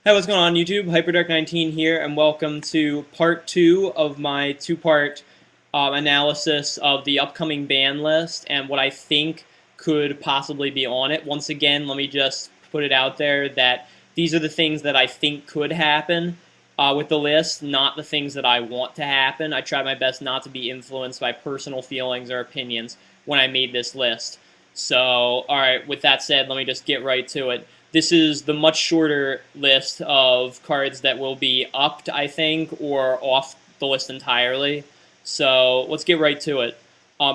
Hey, what's going on YouTube? Hyperdark19 here, and welcome to part 2 of my two-part analysis of the upcoming ban list and what I think could possibly be on it. Once again, let me just put it out there that these are the things that I think could happen with the list, not the things that I want to happen. I tried my best not to be influenced by personal feelings or opinions when I made this list. So, alright, with that said, let me just get right to it. This is the much shorter list of cards that will be upped, I think, or off the list entirely. So let's get right to it.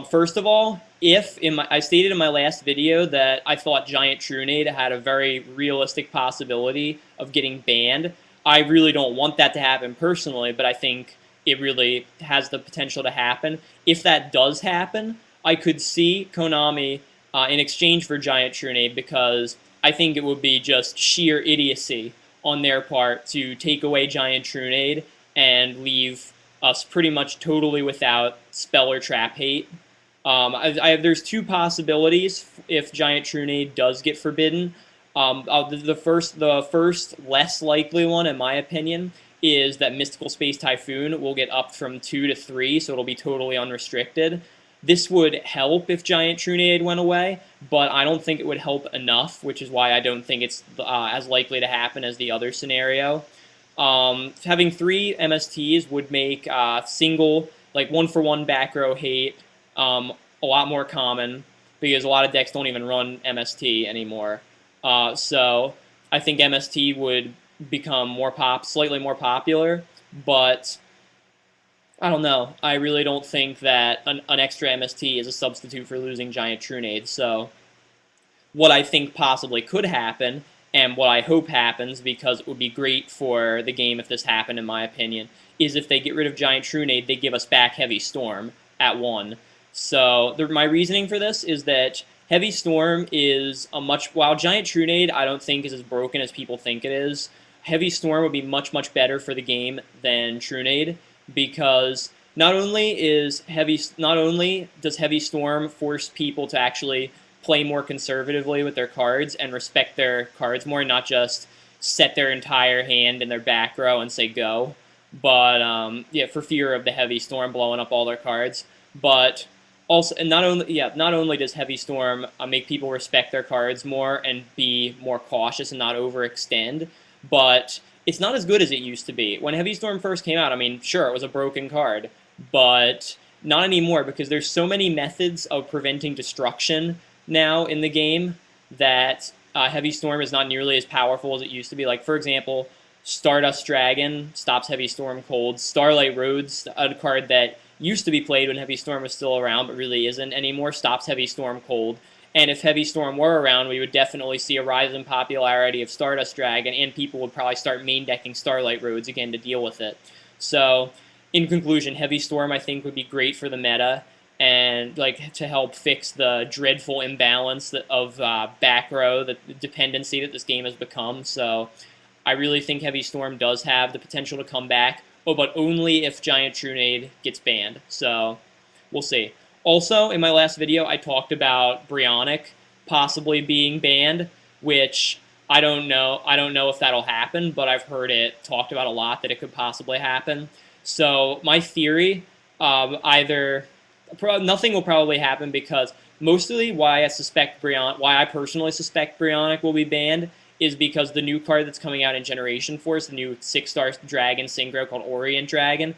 First of all, I stated in my last video that I thought Giant Trunade had a very realistic possibility of getting banned. I really don't want that to happen personally, but I think it really has the potential to happen. If that does happen, I could see Konami in exchange for Giant Trunade, because I think it would be just sheer idiocy on their part to take away Giant Trunade and leave us pretty much totally without spell or trap hate. There's two possibilities if Giant Trunade does get forbidden. The first less likely one, in my opinion, is that Mystical Space Typhoon will get upped from 2 to 3, so it'll be totally unrestricted. This would help if Giant Trunade went away, but I don't think it would help enough, which is why I don't think it's as likely to happen as the other scenario. Having 3 MSTs would make single, like one-for-one back row hate a lot more common, because a lot of decks don't even run MST anymore. So I think MST would become slightly more popular, but I don't know. I really don't think that an extra MST is a substitute for losing Giant Trunade. So what I think possibly could happen, and what I hope happens, because it would be great for the game if this happened, in my opinion, is if they get rid of Giant Trunade, they give us back Heavy Storm at 1. So my reasoning for this is that Heavy Storm is while Giant Trunade I don't think is as broken as people think it is, Heavy Storm would be much, much better for the game than Trunade, because not only does Heavy Storm force people to actually play more conservatively with their cards and respect their cards more, not just set their entire hand in their back row and say go, but yeah, for fear of the Heavy Storm blowing up all their cards. But also, and not only does Heavy Storm make people respect their cards more and be more cautious and not overextend, but it's not as good as it used to be. When Heavy Storm first came out, I mean, sure, it was a broken card, but not anymore, because there's so many methods of preventing destruction now in the game that Heavy Storm is not nearly as powerful as it used to be. Like, for example, Stardust Dragon stops Heavy Storm cold. Starlight Roads, a card that used to be played when Heavy Storm was still around but really isn't anymore, stops Heavy Storm cold. And if Heavy Storm were around, we would definitely see a rise in popularity of Stardust Dragon, and people would probably start main decking Starlight Roads again to deal with it. So, in conclusion, Heavy Storm I think would be great for the meta, and like to help fix the dreadful imbalance of back row, the dependency that this game has become. So, I really think Heavy Storm does have the potential to come back, but only if Giant Trunade gets banned. So, we'll see. Also, in my last video, I talked about Brionac possibly being banned, which I don't know. I don't know if that'll happen, but I've heard it talked about a lot that it could possibly happen. So my theory, nothing will probably happen, because mostly why I personally suspect Brionac will be banned is because the new card that's coming out in Generation Force, the new 6-star Dragon Synchro called Orient Dragon,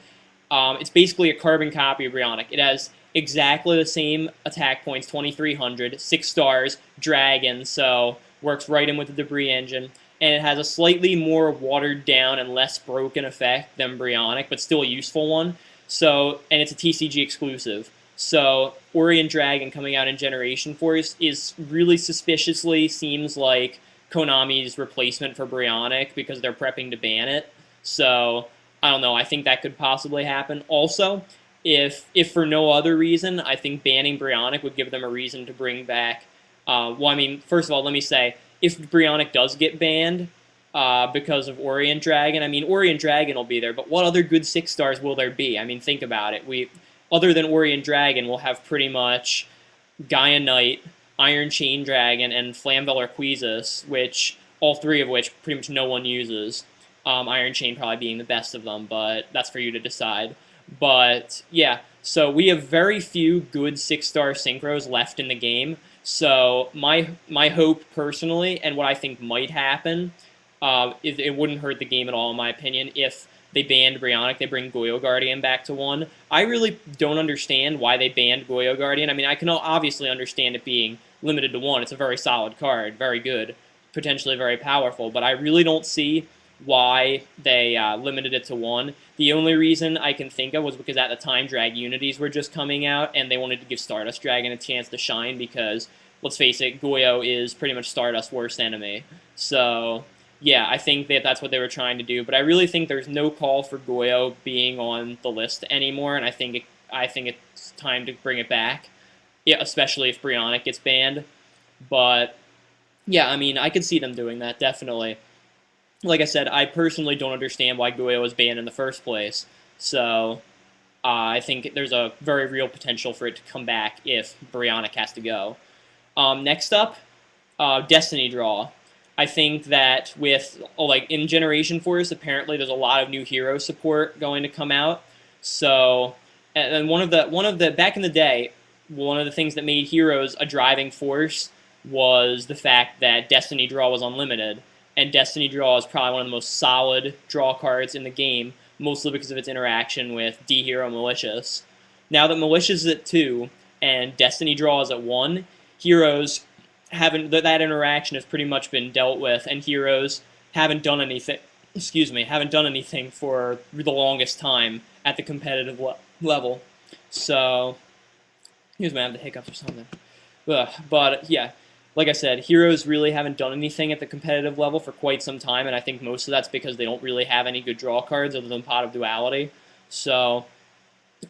it's basically a carbon copy of Brionac. It has exactly the same attack points, 2,300, 6 stars, Dragon, so works right in with the Debris engine, and it has a slightly more watered down and less broken effect than Brionac, but still a useful one. So, and it's a TCG exclusive. So Orient Dragon coming out in Generation Force is really suspiciously seems like Konami's replacement for Brionac, because they're prepping to ban it. So I don't know. I think that could possibly happen. Also, if for no other reason, I think banning Brionac would give them a reason to bring back. Well, I mean, first of all, let me say, if Brionac does get banned because of Orient Dragon, I mean, Orient Dragon will be there, but what other good 6-stars will there be? I mean, think about it. Other than Orient Dragon, we'll have pretty much Gaia Knight, Iron Chain Dragon, and Flamvel Arquezus, which all three of which pretty much no one uses. Iron Chain probably being the best of them, but that's for you to decide. But yeah, so we have very few good 6-star synchros left in the game. So my hope personally, and what I think might happen, it wouldn't hurt the game at all in my opinion if they banned Brionac, they bring Goyo Guardian back to 1. I really don't understand why they banned Goyo Guardian. I mean, I can obviously understand it being limited to 1. It's a very solid card, very good, potentially very powerful, but I really don't see why they limited it to 1. The only reason I can think of was because at the time Drag Unities were just coming out, and they wanted to give Stardust Dragon a chance to shine because, let's face it, Goyo is pretty much Stardust's worst enemy. So yeah, I think that that's what they were trying to do, but I really think there's no call for Goyo being on the list anymore, and I think it's time to bring it back, yeah, especially if Brionac gets banned. But yeah, I mean, I could see them doing that, definitely. Like I said, I personally don't understand why Goyo was banned in the first place, so I think there's a very real potential for it to come back if Brionac has to go. Next up, Destiny Draw. I think that with, like, in Generation Force, apparently there's a lot of new hero support going to come out. So, and one of the back in the day, one of the things that made heroes a driving force was the fact that Destiny Draw was unlimited. And Destiny Draw is probably one of the most solid draw cards in the game, mostly because of its interaction with D-Hero Malicious. Now that Malicious is at 2 and Destiny Draw is at 1, heroes haven't, that interaction has pretty much been dealt with, and heroes haven't done anything. Haven't done anything for the longest time at the competitive level. So, here's me, I have the hiccups or something. But yeah, like I said, heroes really haven't done anything at the competitive level for quite some time, and I think most of that's because they don't really have any good draw cards other than Pot of Duality. So,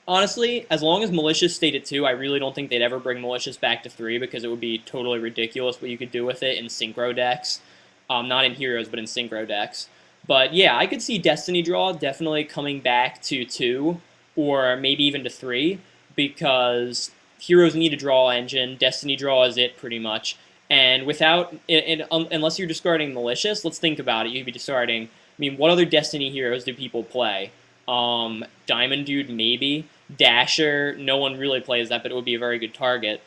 honestly, as long as Malicious stayed at 2, I really don't think they'd ever bring Malicious back to 3 because it would be totally ridiculous what you could do with it in Synchro decks. Not in Heroes, but in Synchro decks. But yeah, I could see Destiny Draw definitely coming back to 2, or maybe even to 3, because Heroes need a draw engine, Destiny Draw is it pretty much. And without, unless you're discarding Malicious, let's think about it, you'd be discarding, I mean, what other Destiny heroes do people play? Diamond Dude, maybe. Dasher, no one really plays that, but it would be a very good target.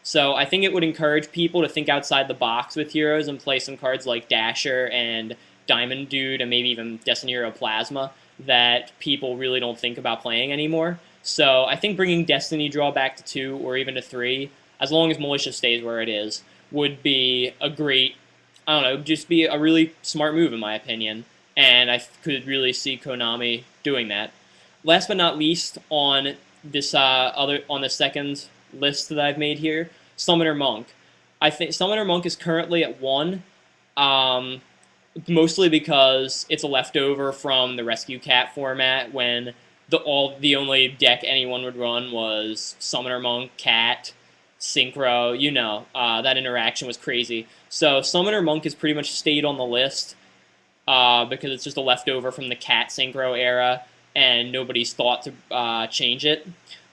So I think it would encourage people to think outside the box with heroes and play some cards like Dasher and Diamond Dude and maybe even Destiny Hero Plasma that people really don't think about playing anymore. So I think bringing Destiny Draw back to 2 or even to 3, as long as Malicious stays where it is, would be a great, I don't know, just be a really smart move in my opinion. And I could really see Konami doing that. Last but not least, on this on the second list that I've made here, Summoner Monk. I think Summoner Monk is currently at 1, mostly because it's a leftover from the Rescue Cat format when the only deck anyone would run was Summoner Monk, Cat, Synchro. You know, that interaction was crazy. So Summoner Monk has pretty much stayed on the list. Because it's just a leftover from the Cat Synchro era, and nobody's thought to change it.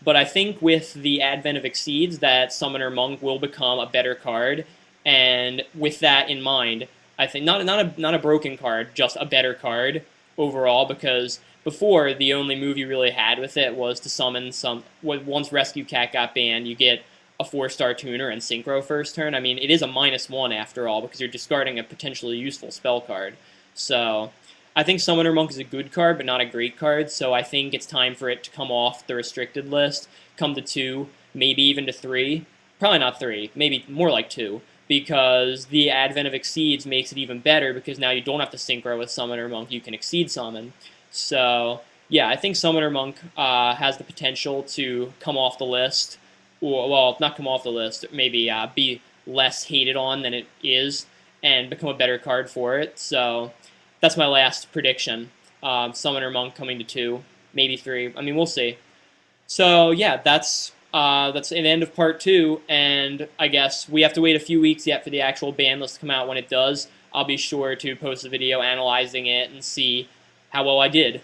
But I think with the advent of Exceeds, that Summoner Monk will become a better card, and with that in mind, I think not a broken card, just a better card overall, because before, the only move you really had with it was to summon some, once Rescue Cat got banned, you get a 4-star tuner and Synchro first turn. I mean, it is a -1 after all, because you're discarding a potentially useful spell card. So I think Summoner Monk is a good card, but not a great card, so I think it's time for it to come off the restricted list, come to 2, maybe even to 3. Probably not 3, maybe more like 2, because the advent of Exceeds makes it even better, because now you don't have to Synchro with Summoner Monk, you can Exceed Summon. So yeah, I think Summoner Monk has the potential to come off the list, or, well, not come off the list, maybe be less hated on than it is, and become a better card for it. So that's my last prediction. Summoner Monk coming to 2, maybe 3. I mean, we'll see. So yeah, that's the end of part 2, and I guess we have to wait a few weeks yet for the actual ban list to come out. When it does, I'll be sure to post a video analyzing it and see how well I did.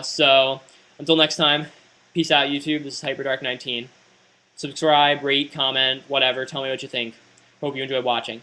So until next time, peace out, YouTube. This is Hyperdark19. Subscribe, rate, comment, whatever. Tell me what you think. Hope you enjoyed watching.